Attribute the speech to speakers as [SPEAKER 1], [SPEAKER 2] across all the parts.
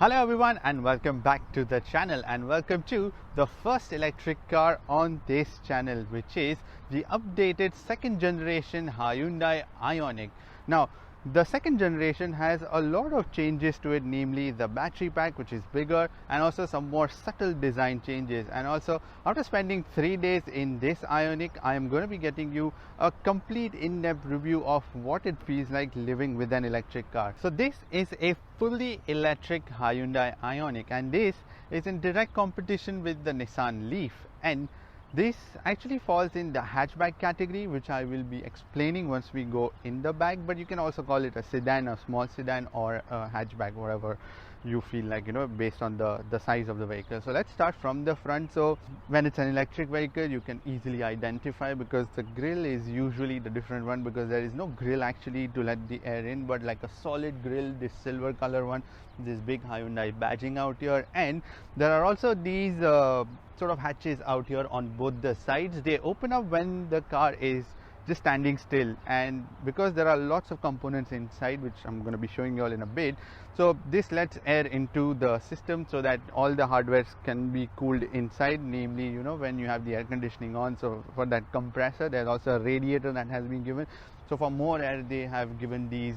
[SPEAKER 1] Hello everyone and welcome back to the channel and welcome to the first electric car on this channel, which is the updated second generation Hyundai Ioniq. Now the second generation has a lot of changes to it, namely the battery pack, which is bigger, and also some more subtle design changes. And also, after spending 3 days in this Ioniq, I am going to be getting you a complete in-depth review of what it feels like living with an electric car. So this is a fully electric Hyundai Ioniq, and this is in direct competition with the Nissan Leaf, and this actually falls in the hatchback category, which I will be explaining once we go in the back. But you can also call it a sedan, a small sedan, or a hatchback, whatever you feel like, based on the size of the vehicle. So let's start from the front. So when it's an electric vehicle, you can easily identify, because the grille is usually the different one, because there is no grille actually to let the air in, but like a solid grille, this silver color one, this big Hyundai badging out here. And there are also these sort of hatches out here on both the sides. They open up when the car is just standing still, and because there are lots of components inside, which I'm going to be showing you all in a bit, so this lets air into the system so that all the hardware can be cooled inside, namely when you have the air conditioning on. So for that compressor, there's also a radiator that has been given, so for more air they have given these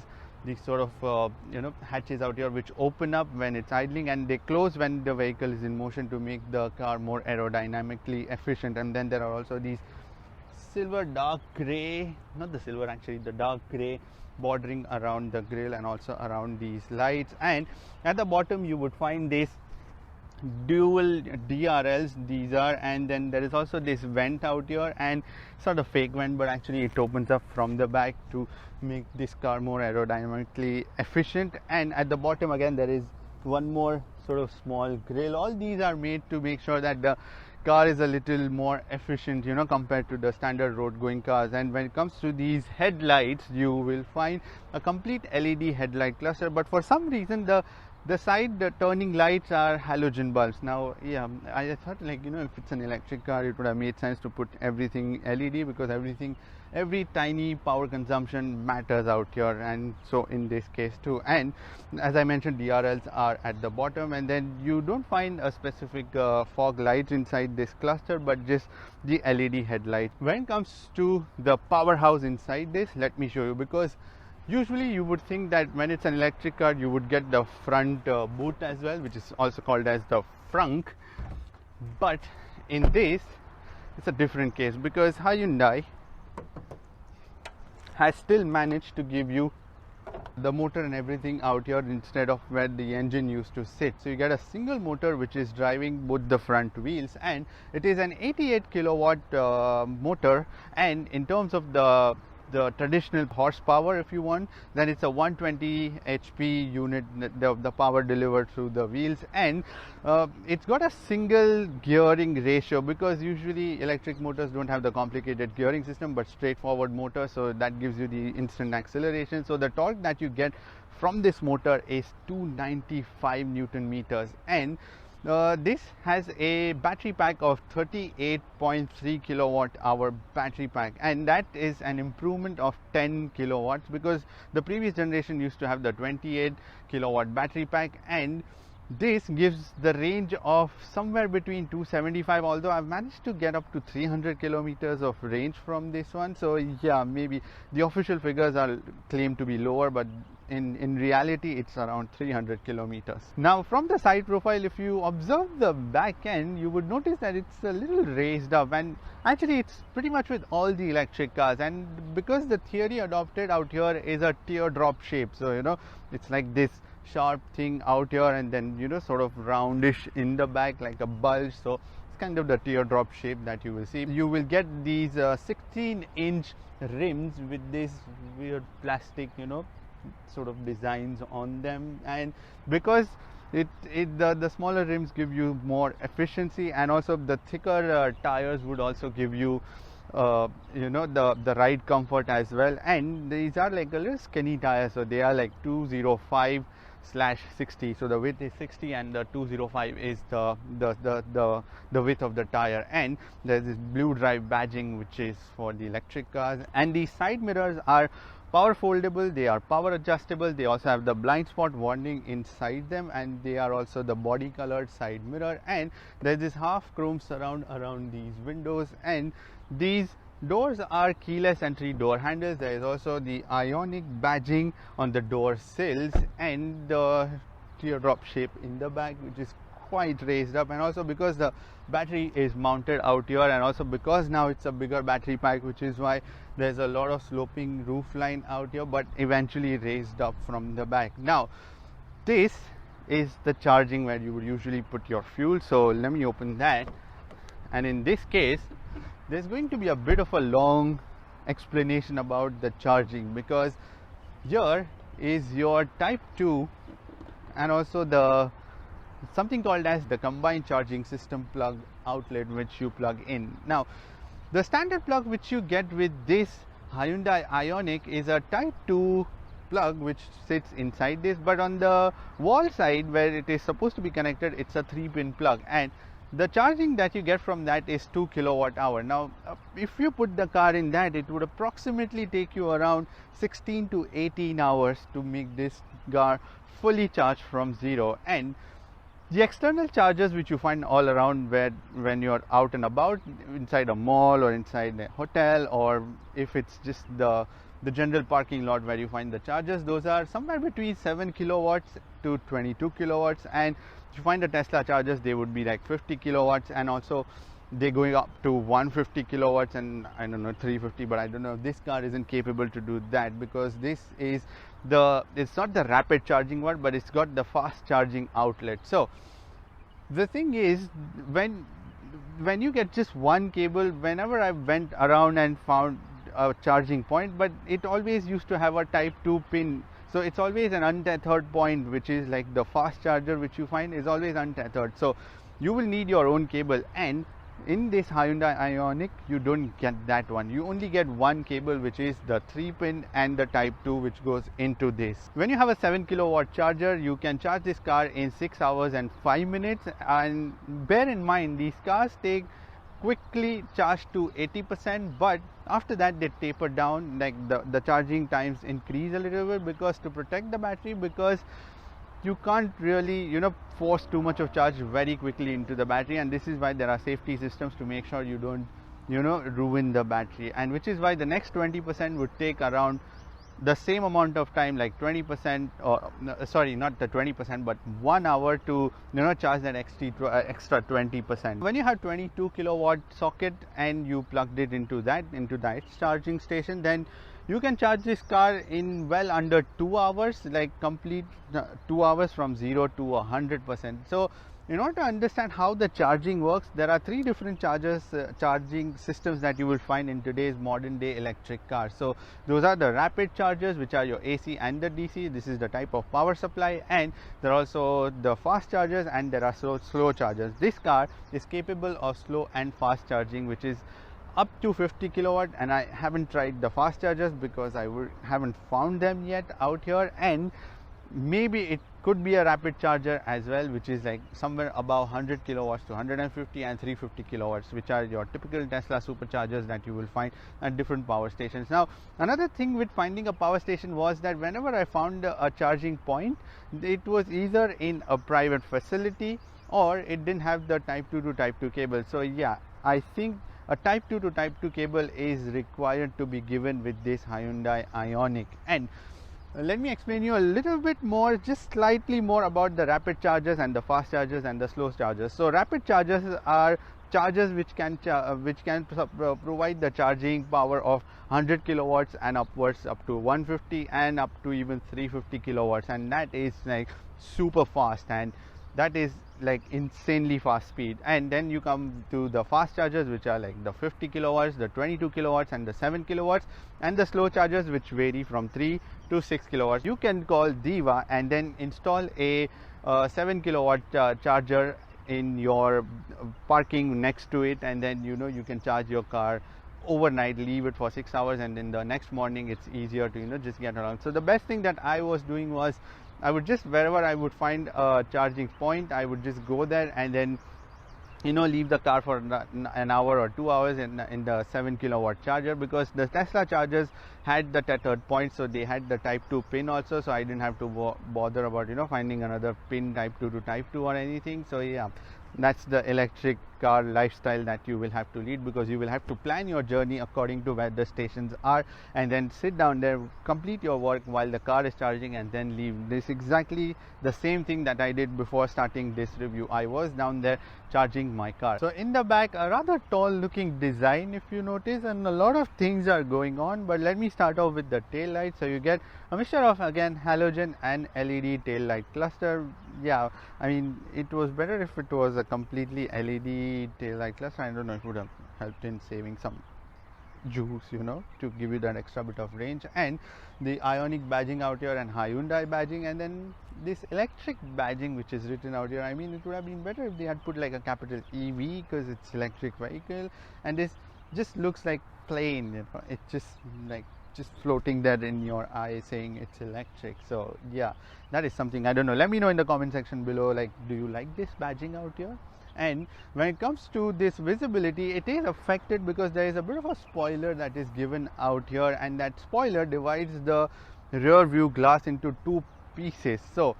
[SPEAKER 1] sort of hatches out here, which open up when it's idling and they close when the vehicle is in motion, to make the car more aerodynamically efficient. And then there are also these silver dark gray, not the silver actually, the dark gray bordering around the grille and also around these lights. And at the bottom you would find this dual DRLs, these are, and then there is also this vent out here, and sort of fake vent, but actually it opens up from the back to make this car more aerodynamically efficient. And at the bottom again there is one more sort of small grille. All these are made to make sure that the car is a little more efficient, compared to the standard road going cars. And when it comes to these headlights, you will find a complete LED headlight cluster, but for some reason the side turning lights are halogen bulbs. Now I thought, if it's an electric car, it would have made sense to put everything LED, because every tiny power consumption matters out here, and so in this case too. And as I mentioned, DRLs are at the bottom, and then you don't find a specific fog lights inside this cluster, but just the LED headlight. When it comes to the powerhouse inside this, let me show you, because usually you would think that when it's an electric car you would get the front boot as well, which is also called as the frunk. But in this it's a different case, because Hyundai has still managed to give you the motor and everything out here instead of where the engine used to sit. So you get a single motor which is driving both the front wheels, and it is an 88 kilowatt motor. And in terms of the traditional horsepower, if you want, then it's a 120 HP unit, the power delivered through the wheels. And it's got a single gearing ratio, because usually electric motors don't have the complicated gearing system but straightforward motor, so that gives you the instant acceleration. So the torque that you get from this motor is 295 Newton meters, and this has a battery pack of 38.3 kilowatt hour battery pack, and that is an improvement of 10 kilowatts, because the previous generation used to have the 28 kilowatt battery pack, and this gives the range of somewhere between 275, although I've managed to get up to 300 kilometers of range from this one. So yeah, maybe the official figures are claimed to be lower, but in reality it's around 300 kilometers. Now from the side profile, if you observe the back end, you would notice that it's a little raised up, and actually it's pretty much with all the electric cars. And because the theory adopted out here is a teardrop shape, so it's like this sharp thing out here, and then sort of roundish in the back like a bulge. So it's kind of the teardrop shape that you will see. You will get these 16-inch rims with this weird plastic sort of designs on them, and because the smaller rims give you more efficiency, and also the thicker tires would also give you the ride comfort as well. And these are like a little skinny tires, so they are like 205/60, so the width is 60 and the 205 is the width of the tire. And there's this blue drive badging, which is for the electric cars, and the side mirrors are power foldable, they are power adjustable, they also have the blind spot warning inside them, and they are also the body colored side mirror, and there is this half chrome surround around these windows, and these doors are keyless entry door handles. There is also the Ioniq badging on the door sills and the teardrop shape in the back, which is quite raised up, and also because the battery is mounted out here, and also because now it's a bigger battery pack, which is why there's a lot of sloping roof line out here, but eventually raised up from the back. Now this is the charging where you would usually put your fuel, so let me open that. And in this case there's going to be a bit of a long explanation about the charging, because here is your type 2 and also the something called as the combined charging system plug outlet, which you plug in. Now the standard plug which you get with this Hyundai Ioniq is a type 2 plug which sits inside this, but on the wall side where it is supposed to be connected, it's a 3-pin plug, and the charging that you get from that is 2 kilowatt hour. Now if you put the car in that, it would approximately take you around 16 to 18 hours to make this car fully charged from zero. And the external chargers which you find all around when you're out and about inside a mall or inside a hotel, or if it's just the general parking lot where you find the chargers, those are somewhere between 7 kilowatts to 22 kilowatts, and if you find the Tesla chargers, they would be like 50 kilowatts, and also they're going up to 150 kilowatts and I don't know 350, but I don't know if this car isn't capable to do that, because this is it's not the rapid charging one, but it's got the fast charging outlet. So the thing is, when you get just one cable, whenever I went around and found a charging point, but it always used to have a type 2 pin, so it's always an untethered point, which is like the fast charger which you find is always untethered, so you will need your own cable. And in this Hyundai Ioniq you don't get that one, you only get one cable, which is the 3-pin and the type 2 which goes into this. When you have a 7 kilowatt charger, you can charge this car in 6 hours and 5 minutes, and bear in mind these cars take quickly charged to 80%, but after that they taper down, like the charging times increase a little bit, because to protect the battery, because you can't really force too much of charge very quickly into the battery, and this is why there are safety systems to make sure you don't ruin the battery, and which is why the next 20% would take around the same amount of time, like 20%, or sorry, not the 20%, but 1 hour to charge that extra 20%. When you have 22 kilowatt socket and you plugged it into that charging station, then you can charge this car in well under 2 hours, like complete 2 hours from 0 to 100%. So in order to understand how the charging works, there are 3 different charging systems that you will find in today's modern day electric cars. So those are the rapid chargers, which are your AC and the DC. This is the type of power supply, and there are also the fast chargers, and there are slow chargers. This car is capable of slow and fast charging, which is up to 50 kilowatt, and I haven't tried the fast chargers because I haven't found them yet out here, and maybe it could be a rapid charger as well, which is like somewhere above 100 kilowatts to 150 and 350 kilowatts, which are your typical Tesla superchargers that you will find at different power stations. Now another thing with finding a power station was that whenever I found a charging point, it was either in a private facility or it didn't have the type 2 to type 2 cable. So yeah, I think a type 2 to type 2 cable is required to be given with this Hyundai Ioniq. And let me explain you a little bit more, just slightly more about the rapid chargers and the fast chargers and the slow chargers. So rapid chargers are chargers which can provide the charging power of 100 kilowatts and upwards, up to 150 and up to even 350 kilowatts, and that is like super fast, and that is like insanely fast speed. And then you come to the fast chargers, which are like the 50 kilowatts, the 22 kilowatts and the 7 kilowatts, and the slow chargers, which vary from 3 to 6 kilowatts. You can call Diva and then install a 7 kilowatt charger in your parking next to it, and then you can charge your car overnight, leave it for 6 hours, and then the next morning it's easier to just get around. So the best thing that I was doing was, I would just, wherever I would find a charging point, I would just go there and then leave the car for an hour or 2 hours in the 7 kilowatt charger, because the Tesla chargers had the tethered point, so they had the type 2 pin also, so I didn't have to bother about finding another pin type 2 to type 2 or anything. So yeah, that's the electric car lifestyle that you will have to lead, because you will have to plan your journey according to where the stations are, and then sit down there, complete your work while the car is charging, and then leave. This is exactly the same thing that I did before starting this review. I was down there charging my car. So in the back, a rather tall looking design, if you notice, and a lot of things are going on. But let me start off with the tail light. So you get a mixture of, again, halogen and LED tail light cluster. Yeah, I mean, it was better if it was a completely LED tail light cluster. I don't know, it would have helped in saving some juice, to give you that extra bit of range. And the Ioniq badging out here, and Hyundai badging, and then this electric badging which is written out here. I mean, it would have been better if they had put like a capital EV, because it's electric vehicle, and this just looks like plain, it's just like floating there in your eye saying it's electric. So yeah, that is something, I don't know, let me know in the comment section below, like, do you like this badging out here? And when it comes to this visibility, it is affected because there is a bit of a spoiler that is given out here, and that spoiler divides the rear view glass into two pieces. So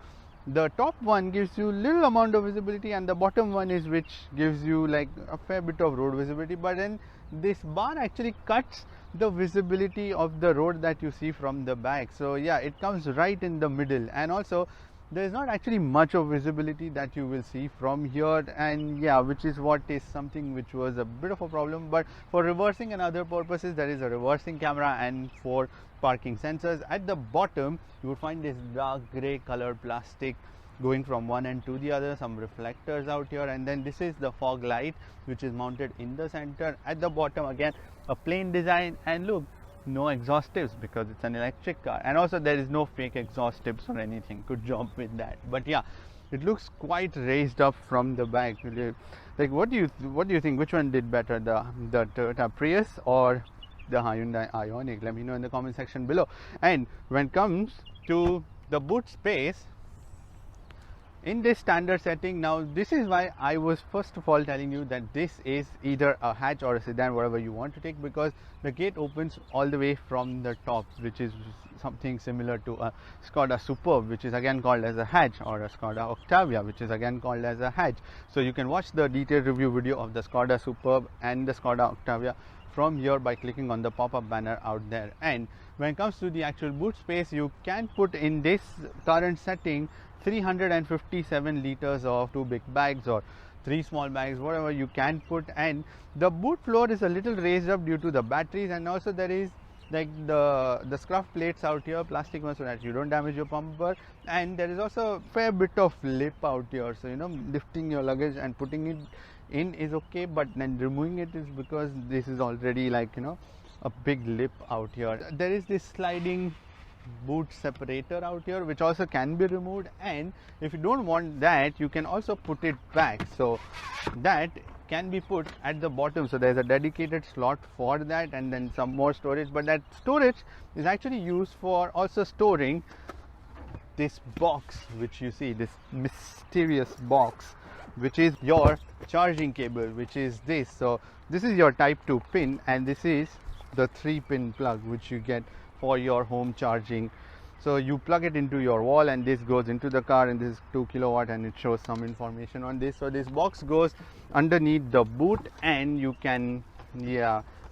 [SPEAKER 1] the top one gives you little amount of visibility, and the bottom one is which gives you like a fair bit of road visibility. But then this bar actually cuts the visibility of the road that you see from the back. So yeah, it comes right in the middle, and also there is not actually much of visibility that you will see from here, and yeah, which is what is something which was a bit of a problem. But for reversing and other purposes, there is a reversing camera, and for parking sensors at the bottom you will find this dark gray colored plastic going from one end to the other, some reflectors out here, and then this is the fog light which is mounted in the center. At the bottom, again, a plain design, and look, no exhaust tips because it's an electric car, and also there is no fake exhaust tips or anything. Good job with that. But yeah, it looks quite raised up from the back. Like, what do you think, which one did better, the Toyota Prius or the Hyundai Ioniq? Let me know in the comment section below. And when it comes to the boot space, in this standard setting, now this is why I was first of all telling you that this is either a hatch or a sedan, whatever you want to take, because the gate opens all the way from the top, which is something similar to a Skoda Superb, which is again called as a hatch, or a Skoda Octavia, which is again called as a hatch. So you can watch the detailed review video of the Skoda Superb and the Skoda Octavia from here by clicking on the pop-up banner out there. And when it comes to the actual boot space, you can put in this current setting 357 liters of 2 big bags or 3 small bags, whatever you can put. And the boot floor is a little raised up due to the batteries, and also there is like the scuff plates out here, plastic ones, so that you don't damage your bumper. And there is also a fair bit of lip out here, so lifting your luggage and putting it in is okay, but then removing it is because this is already like a big lip out here. There is this sliding boot separator out here which also can be removed, and if you don't want that, you can also put it back, so that can be put at the bottom. So there's a dedicated slot for that, and then some more storage, but that storage is actually used for also storing this box which you see, this mysterious box, which is your charging cable, which is this. So this is your type 2 pin, and this is the 3-pin plug which you get for your home charging. So you plug it into your wall, and this goes into the car, and this is 2 kilowatt, and it shows some information on this. So this box goes underneath the boot, and you can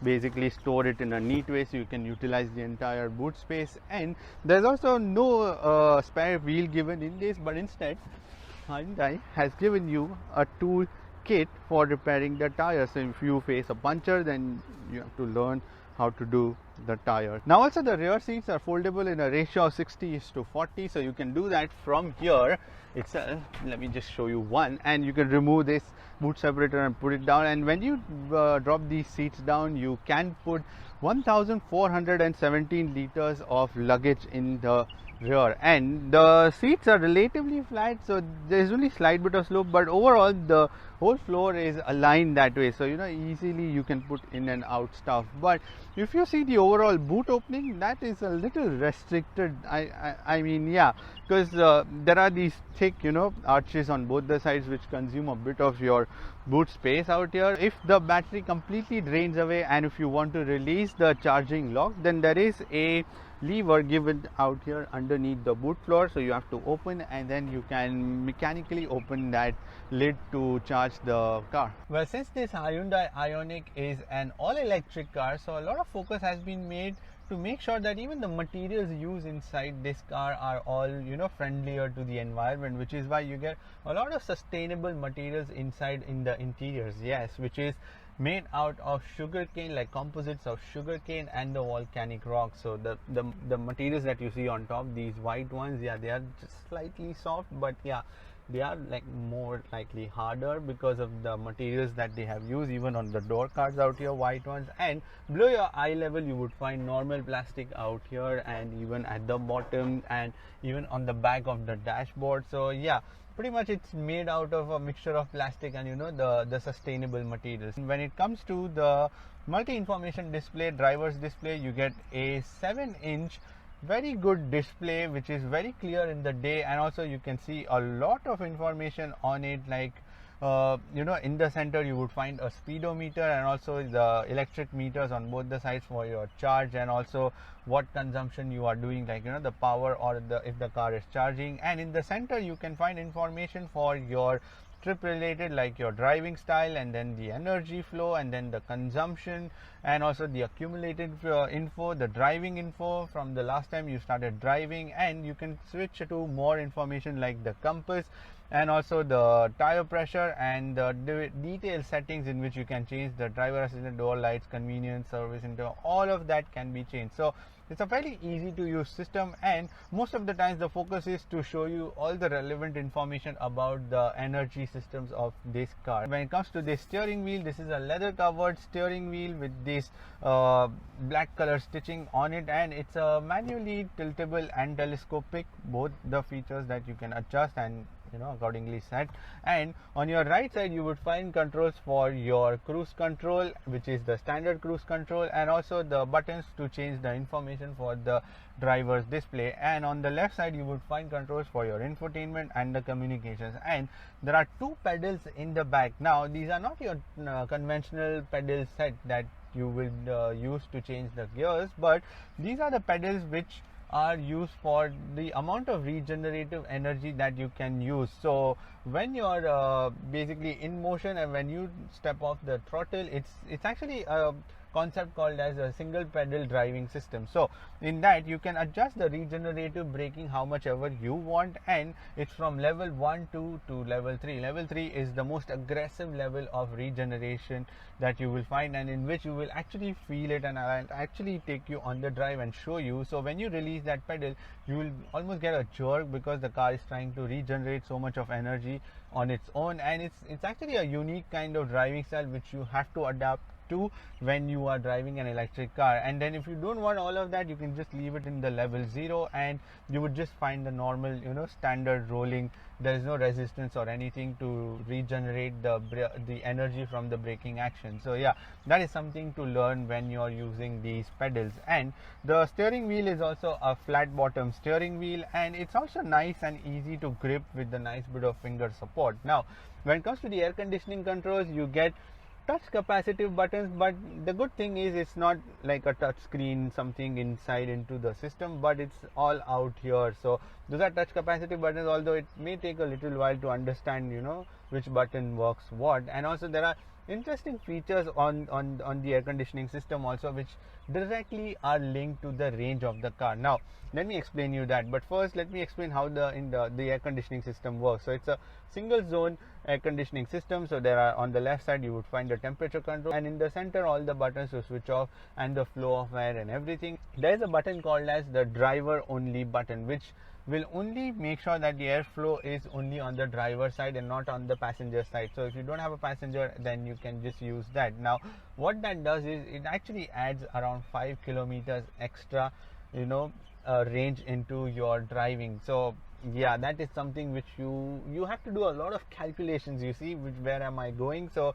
[SPEAKER 1] basically store it in a neat way, so you can utilize the entire boot space. And there's also no spare wheel given in this, but instead Hyundai has given you a tool kit for repairing the tires. So if you face a puncture, then you have to learn how to do the tire. Now also the rear seats are foldable in a ratio of 60:40, so you can do that from here itself. Let me just show you one, and you can remove this boot separator and put it down, and when you drop these seats down, you can put 1417 liters of luggage in the rear, and the seats are relatively flat, so there is only slight bit of slope, but overall the whole floor is aligned that way, so easily you can put in and out stuff. But if you see the overall boot opening, that is a little restricted. I mean, yeah, because there are these thick arches on both the sides which consume a bit of your boot space out here. If the battery completely drains away and if you want to release the charging lock, then there is a lever given out here underneath the boot floor, so you have to open and then you can mechanically open that lid to charge the car. Well, since this Hyundai Ioniq is an all-electric car, so a lot of focus has been made to make sure that even the materials used inside this car are all friendlier to the environment, which is why you get a lot of sustainable materials inside in the interiors. Yes, which is made out of sugarcane, like composites of sugarcane and the volcanic rock. So the materials that you see on top, these white ones, yeah, they are just slightly soft, but yeah, they are like more likely harder because of the materials that they have used. Even on the door cards out here, white ones, and below your eye level you would find normal plastic out here, and even at the bottom and even on the back of the dashboard. So yeah, pretty much it's made out of a mixture of plastic and the sustainable materials. When it comes to the multi-information display, driver's display, you get a 7-inch very good display which is very clear in the day, and also you can see a lot of information on it, like in the center you would find a speedometer and also the electric meters on both the sides for your charge, and also what consumption you are doing, like the power or if the car is charging. And in the center you can find information for your trip related, like your driving style, and then the energy flow, and then the consumption, and also the accumulated info, the driving info from the last time you started driving. And you can switch to more information like the compass and also the tire pressure and the detailed settings in which you can change the driver assistant, door lights, convenience, service interval, all of that can be changed. So it's a very easy to use system, and most of the times the focus is to show you all the relevant information about the energy systems of this car. When it comes to the steering wheel, this is a leather covered steering wheel with this black color stitching on it, and it's a manually tiltable and telescopic, both the features that you can adjust and accordingly set. And on your right side you would find controls for your cruise control, which is the standard cruise control, and also the buttons to change the information for the driver's display. And on the left side you would find controls for your infotainment and the communications. And there are 2 pedals in the back. Now these are not your conventional pedal set that you will use to change the gears, but these are the pedals which are used for the amount of regenerative energy that you can use. So when you're basically in motion and when you step off the throttle, it's actually a concept called as a single pedal driving system. So in that you can adjust the regenerative braking how much ever you want, and it's from level 1 to level 3. Level 3 is the most aggressive level of regeneration that you will find, and in which you will actually feel it, and I'll actually take you on the drive and show you. So when you release that pedal, you will almost get a jerk because the car is trying to regenerate so much of energy on its own, and it's actually a unique kind of driving style which you have to adapt to when you are driving an electric car. And then if you don't want all of that, you can just leave it in the level 0 and you would just find the normal standard rolling. There is no resistance or anything to regenerate the energy from the braking action. So yeah, that is something to learn when you're using these pedals. And the steering wheel is also a flat bottom steering wheel, and it's also nice and easy to grip with the nice bit of finger support. Now when it comes to the air conditioning controls, you get touch capacitive buttons, but the good thing is it's not like a touch screen something inside into the system, but it's all out here. So those are touch capacitive buttons, although it may take a little while to understand which button works what. And also there are interesting features on the air conditioning system also, which directly are linked to the range of the car. Now let me explain you that, but first let me explain how the air conditioning system works. So it's a single zone air conditioning system. So there are, on the left side you would find the temperature control, and in the center all the buttons to switch off and the flow of air and everything. There is a button called as the driver only button, which will only make sure that the airflow is only on the driver side and not on the passenger side. So if you don't have a passenger, then you can just use that. Now what that does is it actually adds around 5 kilometers extra range into your driving. So yeah, that is something which you have to do a lot of calculations, you see, where am I going. So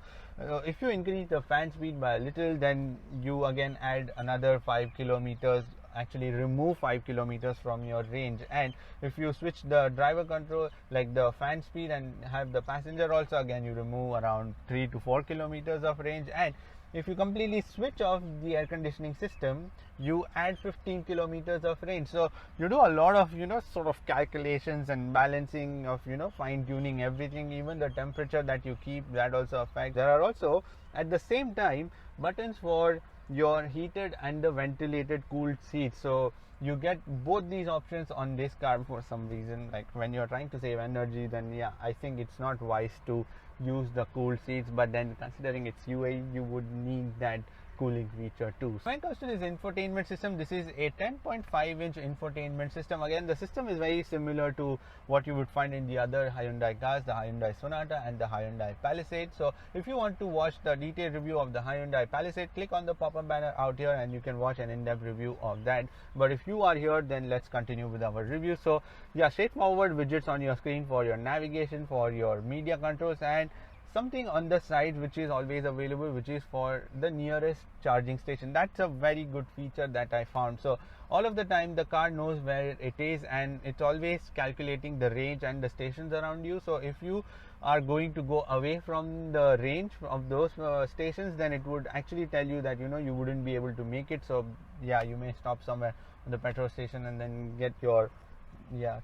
[SPEAKER 1] if you increase the fan speed by a little, then you again add another 5 kilometers, actually remove 5 kilometers from your range. And if you switch the driver control, like the fan speed, and have the passenger also, again you remove around 3 to 4 kilometers of range. And if you completely switch off the air conditioning system, you add 15 kilometers of range. So you do a lot of sort of calculations and balancing of fine tuning everything. Even the temperature that you keep, that also affects. There are also at the same time buttons for your heated and the ventilated cooled seats. So you get both these options on this car. For some reason, like when you're trying to save energy, then yeah, I think it's not wise to use the cooled seats, but then considering it's UAE, you would need that cooling feature too. When it comes to this infotainment system, this is a 10.5-inch infotainment system. Again, the system is very similar to what you would find in the other Hyundai cars, the Hyundai Sonata and the Hyundai Palisade. So if you want to watch the detailed review of the Hyundai Palisade, click on the pop-up banner out here and you can watch an in-depth review of that. But if you are here, then let's continue with our review. So yeah, straightforward widgets on your screen for your navigation, for your media controls, and something on the side which is always available, which is for the nearest charging station. That's a very good feature that I found. So all of the time the car knows where it is, and it's always calculating the range and the stations around you. So if you are going to go away from the range of those stations, then it would actually tell you that you wouldn't be able to make it. So yeah, you may stop somewhere at the petrol station and then get your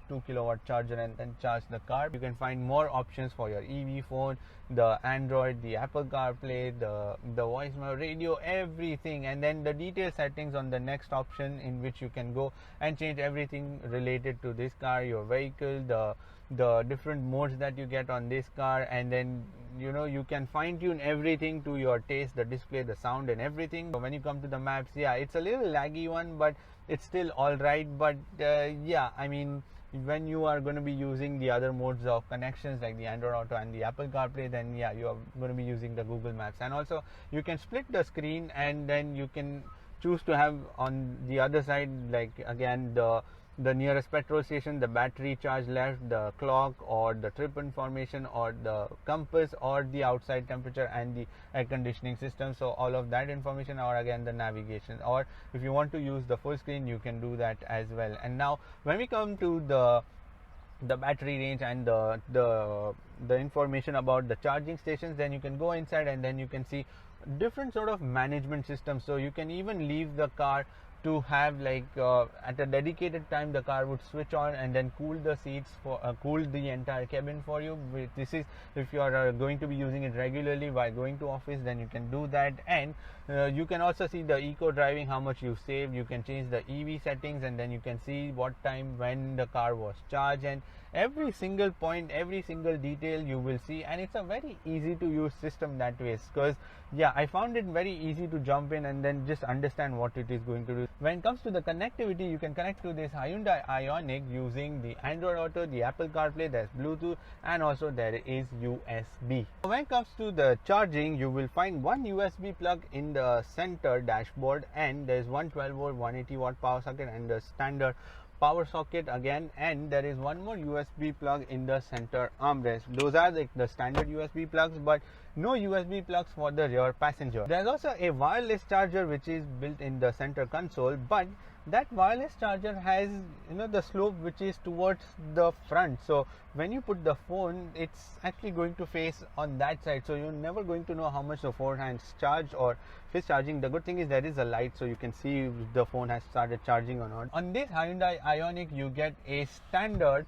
[SPEAKER 1] 2 kilowatt charger and then charge the car. You can find more options for your EV phone, the Android, the Apple CarPlay, the voicemail, radio, everything. And then the detailed settings on the next option, in which you can go and change everything related to this car, your vehicle, the different modes that you get on this car. And then you can fine tune everything to your taste, the display, the sound and everything. So when you come to the maps, yeah, it's a little laggy one, but it's still all right. But yeah, I mean, when you are going to be using the other modes of connections like the Android Auto and the Apple CarPlay, then yeah, you are going to be using the Google Maps. And also you can split the screen, and then you can choose to have on the other side, like again, the nearest petrol station, the battery charge left, the clock, or the trip information, or the compass, or the outside temperature and the air conditioning system. So all of that information, or again the navigation, or if you want to use the full screen, you can do that as well. And now when we come to the battery range and the information about the charging stations, then you can go inside and then you can see different sort of management systems. So you can even leave the car to have like at a dedicated time the car would switch on and then cool the seats for cool the entire cabin for you. This is if you are going to be using it regularly while going to office, then you can do that. And you can also see the eco driving, how much you saved. You can change the EV settings, and then you can see what time when the car was charged, and every single point, every single detail you will see. And it's a very easy to use system that way, because yeah, I found it very easy to jump in and then just understand what it is going to do. When it comes to the connectivity, you can connect to this Hyundai Ioniq using the Android Auto, the Apple CarPlay, there's Bluetooth, and also there is USB. When it comes to the charging, you will find one USB plug in the center dashboard, and there's one 12 volt 180 watt power socket and the standard power socket again, and there is one more USB plug in the center armrest. Those are the standard USB plugs, but no USB plugs for the rear passenger. There's also a wireless charger which is built in the center console, but that wireless charger has the slope which is towards the front. So when you put the phone, it's actually going to face on that side, so you're never going to know how much the phone has charged or if it's charging. The good thing is there is a light, so you can see if the phone has started charging or not. On this Hyundai Ioniq, you get a standard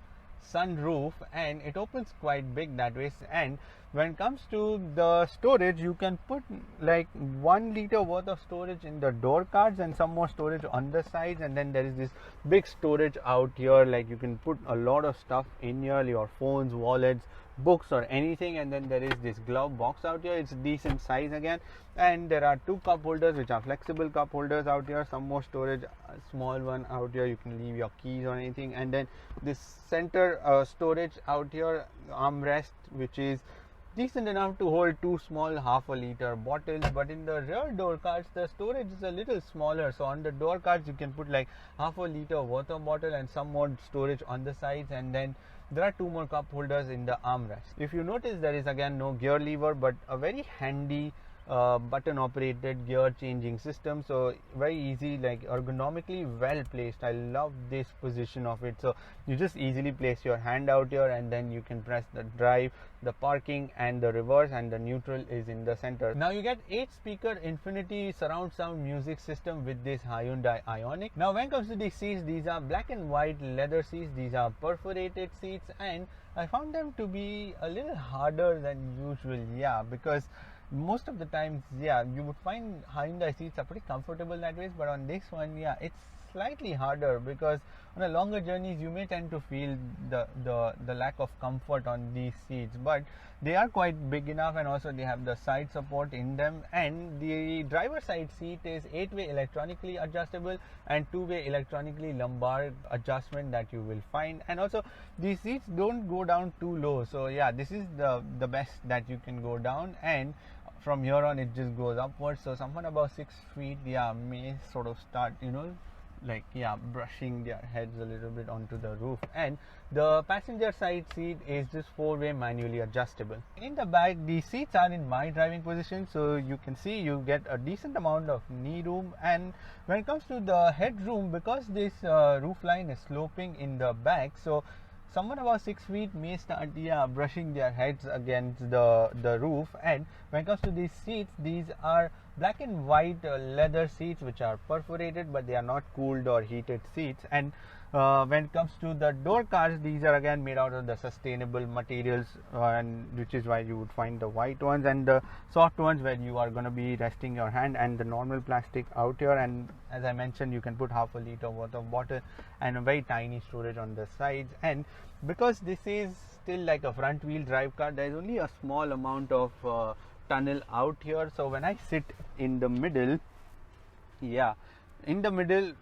[SPEAKER 1] sunroof, and it opens quite big that way. And when it comes to the storage, you can put like 1 liter worth of storage in the door cards and some more storage on the sides. And then there is this big storage out here, like you can put a lot of stuff in here, your phones, wallets, books or anything. And then there is this glove box out here. It's decent size again, and there are 2 cup holders which are flexible cup holders out here, some more storage, a small one out here, you can leave your keys or anything. And then this center storage out here, armrest, which is decent enough to hold two small half-a-liter bottles. But in the rear door cards, the storage is a little smaller. So on the door cards, you can put like half-a-liter water bottle and some more storage on the sides, and then there are two more cup holders in the armrest. If you notice, there is again no gear lever, but a very handy button operated gear changing system. So very easy, like ergonomically well placed. I love this position of it. So you just easily place your hand out here, and then you can press the drive, the parking and the reverse, and the neutral is in the center. Now you get 8-speaker infinity surround sound music system with this Hyundai Ioniq. Now when it comes to these seats, these are black and white leather seats. These are perforated seats, and I found them to be a little harder than usual. Yeah, because most of the times, yeah, you would find Hyundai seats are pretty comfortable that way, but on this one, yeah, it's slightly harder, because on a longer journeys you may tend to feel the lack of comfort on these seats. But they are quite big enough, and also they have the side support in them. And the driver side seat is 8-way electronically adjustable and 2-way electronically lumbar adjustment that you will find. And also these seats don't go down too low, so yeah, this is the best that you can go down, and from here on it just goes upwards. So someone about 6 feet, yeah, may sort of start, you know, like, yeah, brushing their heads a little bit onto the roof. And the passenger side seat is just 4-way manually adjustable. In the back, the seats are in my driving position, so you can see you get a decent amount of knee room. And when it comes to the headroom, because this roof line is sloping in the back, so someone about 6 feet may start, yeah, brushing their heads against the roof. And when it comes to these seats, these are black and white leather seats which are perforated, but they are not cooled or heated seats. And when it comes to the door cards, these are again made out of the sustainable materials, and which is why you would find the white ones and the soft ones where you are going to be resting your hand, and the normal plastic out here. And as I mentioned, you can put half-a-liter water bottle and a very tiny storage on the sides. And because this is still like a front wheel drive car, there is only a small amount of tunnel out here. So when I sit in the middle, yeah, in the middle,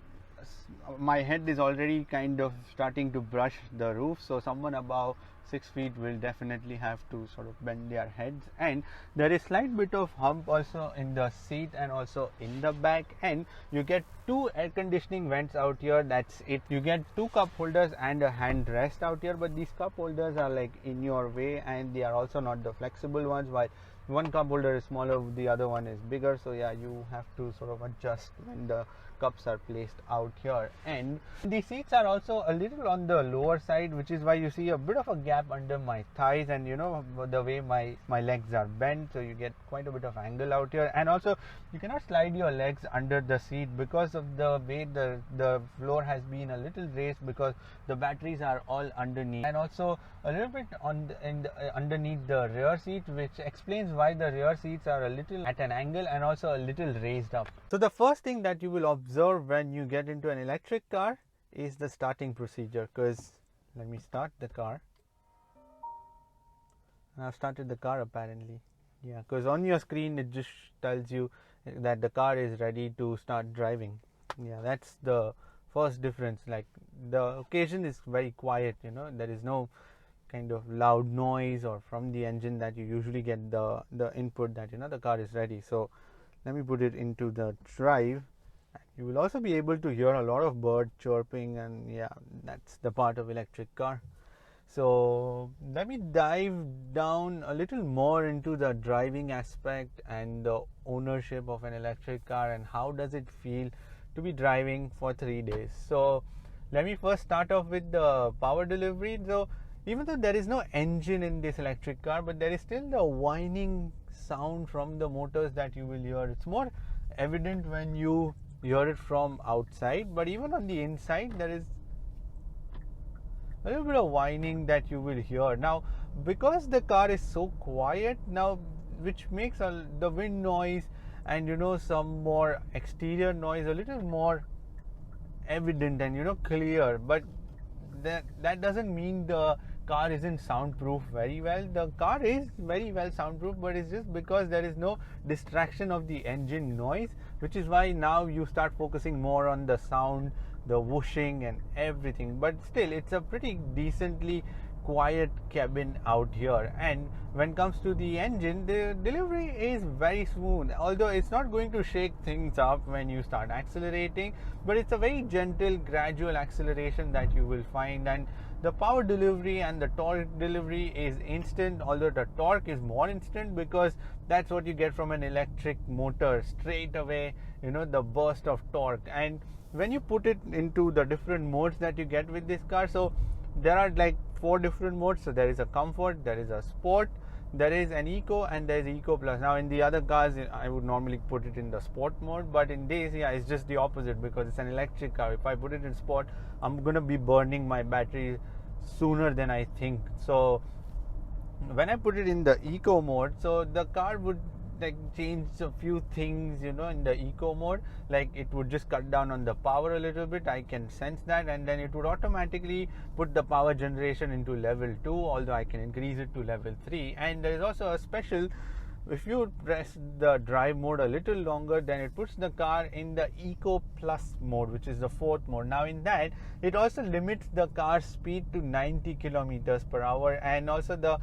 [SPEAKER 1] my head is already kind of starting to brush the roof. So someone above 6 feet will definitely have to sort of bend their heads. And there is slight bit of hump also in the seat and also in the back. And you get 2 air conditioning vents out here. That's it. You get 2 cup holders and a hand rest out here, but these cup holders are like in your way, and they are also not the flexible ones. While one cup holder is smaller, the other one is bigger. So yeah, you have to sort of adjust when the cups are placed out here. And the seats are also a little on the lower side, which is why you see a bit of a gap under my thighs, and you know, the way my legs are bent, so you get quite a bit of angle out here. And also you cannot slide your legs under the seat because of the way the floor has been a little raised, because the batteries are all underneath, and also a little bit on underneath the rear seat, which explains why the rear seats are a little at an angle and also a little raised up. So the first thing that you will observe when you get into an electric car is the starting procedure. Because let me start the car. I've started the car apparently. Yeah, because on your screen it just tells you that the car is ready to start driving. Yeah, that's the first difference. Like, the occasion is very quiet, you know, there is no kind of loud noise or from the engine that you usually get the input that, you know, the car is ready. So let me put it into the drive. You will also be able to hear a lot of bird chirping, and yeah, that's the part of electric car. So let me dive down a little more into the driving aspect and the ownership of an electric car, and how does it feel to be driving for 3 days. So let me first start off with the power delivery. So even though there is no engine in this electric car, but there is still the whining sound from the motors that you will hear. It's more evident when you hear it from outside, but even on the inside there is a little bit of whining that you will hear. Now, because the car is so quiet now, which makes the wind noise and, you know, some more exterior noise a little more evident and, you know, clear, but that doesn't mean the car isn't soundproof very well. The car is very well soundproof, but it's just because there is no distraction of the engine noise, which is why now you start focusing more on the sound, the whooshing and everything. But still, it's a pretty decently quiet cabin out here. And when it comes to the engine, the delivery is very smooth, although it's not going to shake things up when you start accelerating, but it's a very gentle, gradual acceleration that you will find. And the power delivery and the torque delivery is instant, although the torque is more instant because that's what you get from an electric motor straight away, the burst of torque. And when you put it into the different modes that you get with this car, so there are like 4 different modes. So there is a comfort, there is a sport, there is an eco, and there is eco plus. Now in the other cars I would normally put it in the sport mode, but in this, it's just the opposite because it's an electric car. If I put it in sport, I'm gonna be burning my battery sooner than I think. So when I put it in the eco mode, so the car would like change a few things, in the eco mode. Like it would just cut down on the power a little bit, I can sense that, and then it would automatically put the power generation into level 2, although I can increase it to level 3. And there is also a special, if you press the drive mode a little longer, then it puts the car in the eco plus mode, which is the 4th mode. Now in that, it also limits the car's speed to 90 kilometers per hour, and also the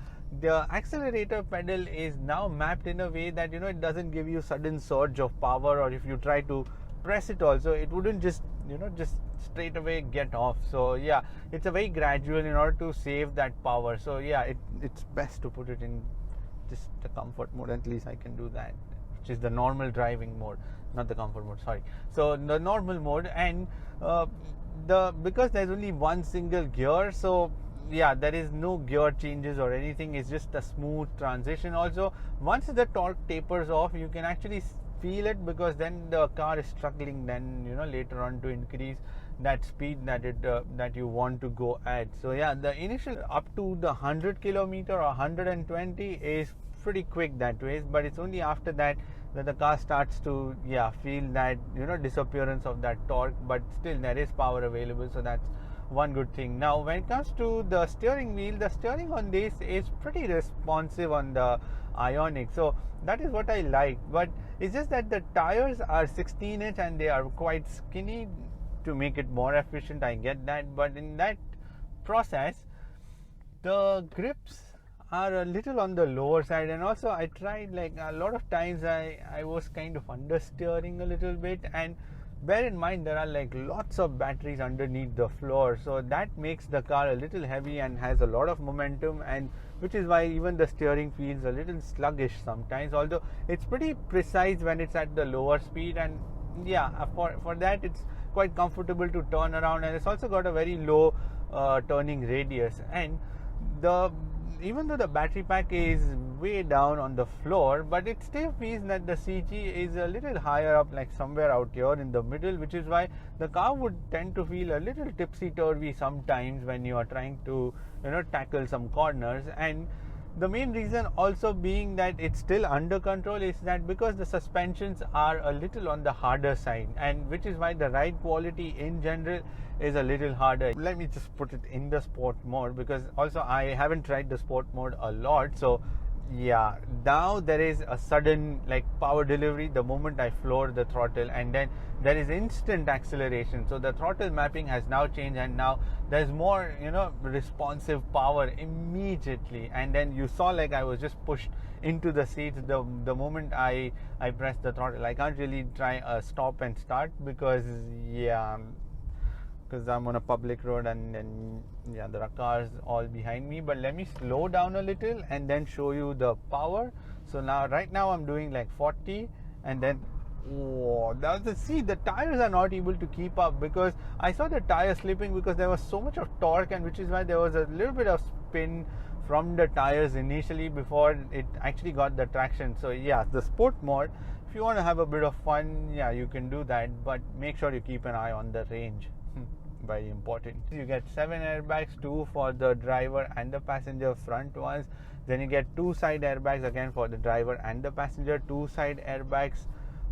[SPEAKER 1] accelerator pedal is now mapped in a way that it doesn't give you sudden surge of power, or if you try to press it also, it wouldn't just just straight away get off. So yeah, it's a very gradual in order to save that power. So yeah, it's best to put it in just the comfort mode. At least I can do that, which is the normal driving mode, not the comfort mode, sorry. So the normal mode, and because there's only one single gear, so yeah, there is no gear changes or anything. It's just a smooth transition. Also, once the torque tapers off, you can actually feel it, because then the car is struggling then later on to increase that speed that you want to go at. So yeah, the initial up to the 100 kilometer or 120 is pretty quick that way, but it's only after that the car starts to feel that disappearance of that torque, but still there is power available, so that's one good thing. Now when it comes to the steering wheel, the steering on this is pretty responsive on the Ioniq, so that is what I like. But it's just that the tires are 16-inch and they are quite skinny to make it more efficient, I get that, but in that process the grips are a little on the lower side. And also I tried, like a lot of times I was kind of understeering a little bit, and bear in mind there are like lots of batteries underneath the floor, so that makes the car a little heavy and has a lot of momentum, and which is why even the steering feels a little sluggish sometimes, although it's pretty precise when it's at the lower speed. And for that it's quite comfortable to turn around, and it's also got a very low turning radius. And even though the battery pack is way down on the floor, but it still feels that the CG is a little higher up, like somewhere out here in the middle, which is why the car would tend to feel a little tipsy-turvy sometimes when you are trying to tackle some corners. And the main reason also being that it's still under control is that because the suspensions are a little on the harder side, and which is why the ride quality in general is a little harder. Let me just put it in the sport mode, because also I haven't tried the sport mode a lot. So yeah, now there is a sudden like power delivery the moment I floor the throttle, and then there is instant acceleration. So the throttle mapping has now changed, and now there's more responsive power immediately. And then you saw like I was just pushed into the seats the moment I pressed the throttle. I can't really try a stop and start because I'm on a public road, and then there are cars all behind me. But let me slow down a little and then show you the power. So right now I'm doing like 40, and then see, the tires are not able to keep up, because I saw the tire slipping because there was so much of torque, and which is why there was a little bit of spin from the tires initially before it actually got the traction. So yeah, the sport mode, if you want to have a bit of fun, you can do that, but make sure you keep an eye on the range. Very important. You get 7 airbags, 2 for the driver and the passenger front ones. Then you get 2 side airbags again for the driver and the passenger, 2 side airbags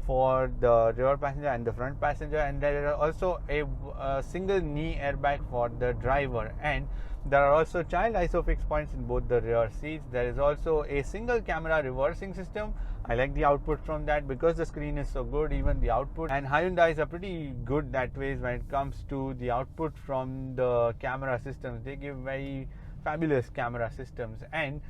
[SPEAKER 1] for the rear passenger and the front passenger, and there are also a single knee airbag for the driver. And there are also child ISOFIX points in both the rear seats. There is also a single camera reversing system. I like the output from that because the screen is so good, even the output. And Hyundais are pretty good that way when it comes to the output from the camera systems. They give very fabulous camera systems, and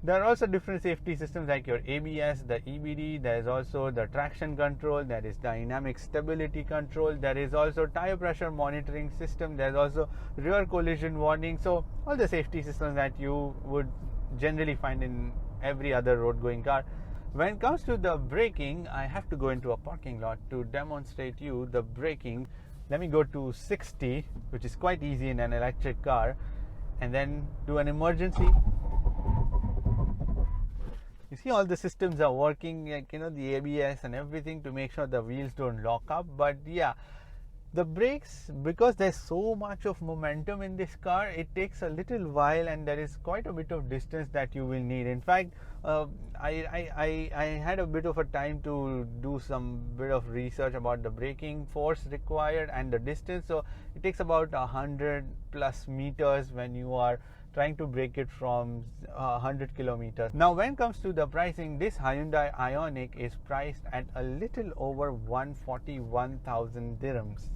[SPEAKER 1] there are also different safety systems like your ABS, the EBD. There is also the traction control, there is dynamic stability control, there is also tire pressure monitoring system, there is also rear collision warning. So all the safety systems that you would generally find in every other road going car. When it comes to the braking, I have to go into a parking lot to demonstrate you the braking. Let me go to 60, which is quite easy in an electric car, and then do an emergency. You see all the systems are working, like the ABS and everything, to make sure the wheels don't lock up. But yeah, the brakes, because there's so much of momentum in this car, it takes a little while, and there is quite a bit of distance that you will need. In fact, I had a bit of a time to do some bit of research about the braking force required and the distance. So it takes about 100 plus meters when you are trying to brake it from 100 kilometers. Now when it comes to the pricing, this Hyundai Ioniq is priced at a little over 141,000 dirhams.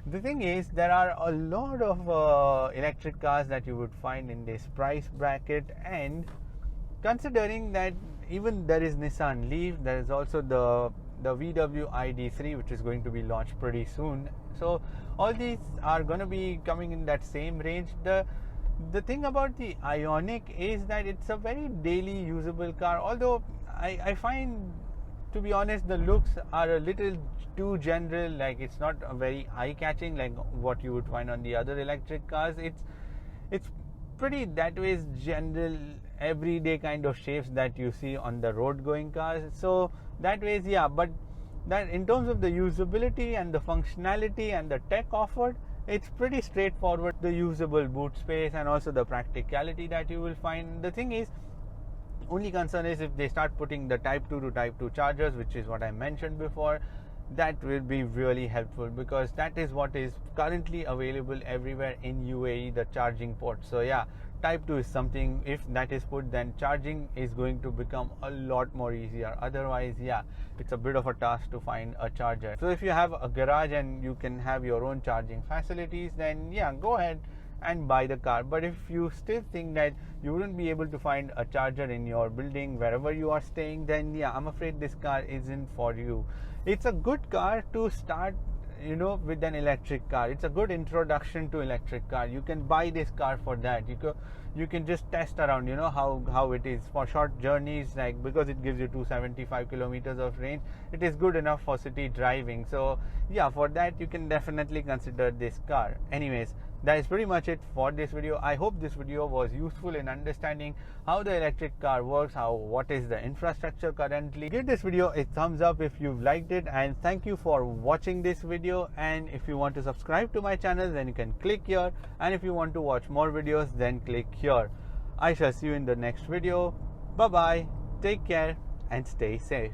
[SPEAKER 1] The thing is, there are a lot of electric cars that you would find in this price bracket, and considering that even there is Nissan Leaf, there is also the VW ID3, which is going to be launched pretty soon. So all these are going to be coming in that same range. The thing about the Ioniq is that it's a very daily usable car, although I find, to be honest, the looks are a little too general. Like, it's not a very eye-catching like what you would find on the other electric cars. It's pretty that way general, everyday kind of shapes that you see on the road going cars. So that ways, yeah, but that in terms of the usability and the functionality and the tech offered, it's pretty straightforward. The usable boot space and also the practicality that you will find. The thing is, only concern is if they start putting the type 2 to type 2 chargers, which is what I mentioned before. That will be really helpful, because that is what is currently available everywhere in UAE, the charging port. So yeah, type 2 is something, if that is put, then charging is going to become a lot more easier. Otherwise, yeah, it's a bit of a task to find a charger. So if you have a garage and you can have your own charging facilities, then yeah, go ahead and buy the car. But if you still think that you wouldn't be able to find a charger in your building wherever you are staying, then yeah, I'm afraid this car isn't for you. It's a good car to start, with an electric car. It's a good introduction to electric car. You can buy this car for that. You can just test around, how it is for short journeys, like, because it gives you 275 kilometers of range. It is good enough for city driving. So yeah, for that you can definitely consider this car. Anyways, that is pretty much it for this video. I hope this video was useful in understanding how the electric car works, what is the infrastructure currently. Give this video a thumbs up if you've liked it, and thank you for watching this video. And if you want to subscribe to my channel, then you can click here, and if you want to watch more videos, then click here. I shall see you in the next video. Bye bye, take care and stay safe.